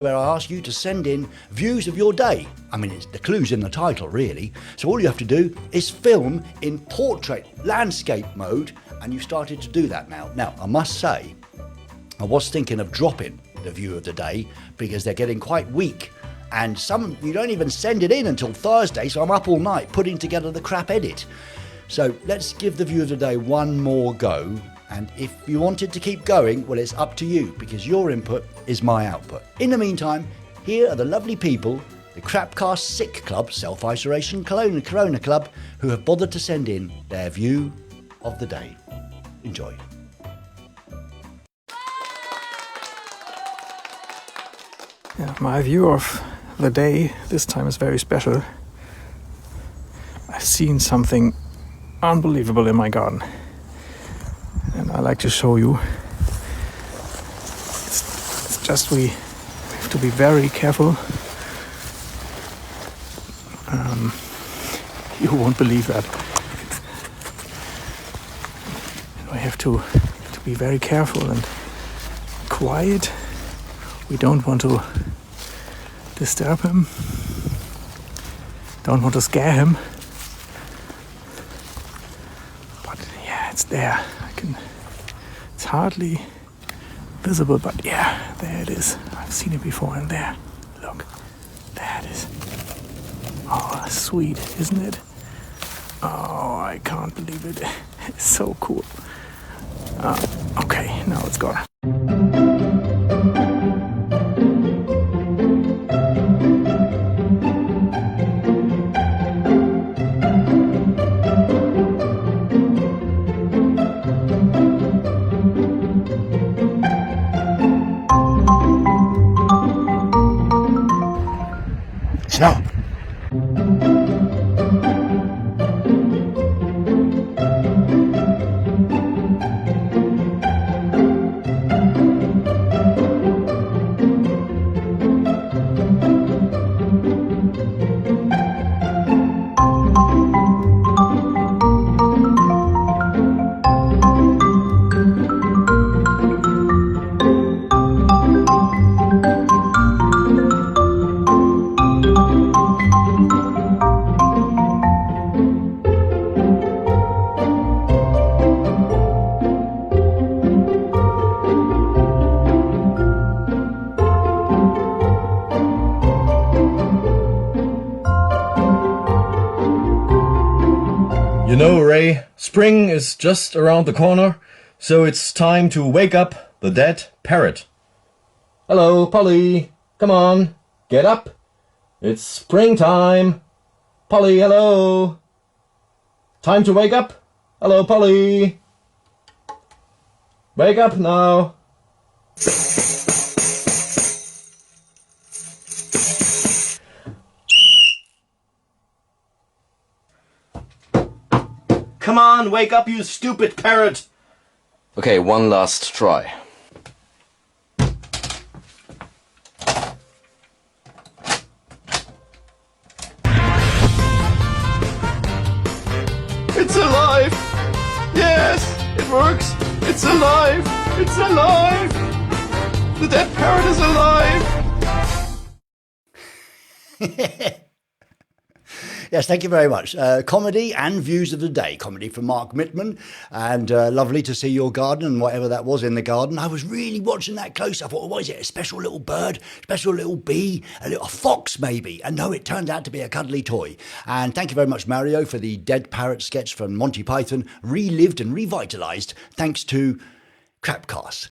where I ask you to send in views of your day. I mean, the clue's in the title, really. So all you have to do is film in portrait landscape mode, and you've started to do that now. Now, I must say, I was thinking of dropping the view of the day because they're getting quite weak. And some, you don't even send it in until Thursday, so I'm up all night putting together the crap edit. So let's give the view of the day one more go. And if you wanted to keep going, well, it's up to you, because your input is my output. In the meantime, here are the lovely people, the Crapcast Sick Club, Self-Isolation Corona Club, who have bothered to send in their view of the day. Enjoy. Yeah, my view of the day this time is very special. I've seen something unbelievable in my garden, and I like to show you. It's just we have to be very careful. You won't believe that. We have to be very careful and quiet. We don't want to disturb him. Don't want to scare him. But yeah, it's there. It's hardly visible, but yeah, there it is. I've seen it before, and there. Look, there it is. Oh, sweet, isn't it? Oh, I can't believe it. It's so cool. Okay, now it's gone. Stop. You know, Ray, spring is just around the corner, so it's time to wake up the dead parrot. Hello, Polly. Come on, get up. It's springtime. Polly, hello. Time to wake up. Hello, Polly. Wake up now. Come on, wake up, you stupid parrot! Okay, one last try. It's alive! Yes, it works! It's alive! It's alive! The dead parrot is alive! Yes, thank you very much. Comedy and views of the day. Comedy from Mark Mittman. And lovely to see your garden and whatever that was in the garden. I was really watching that close. I thought, what is it? A special little bird? Special little bee? A fox, maybe? And no, it turned out to be a cuddly toy. And thank you very much, Mario, for the dead parrot sketch from Monty Python, relived and revitalised thanks to Crapcast.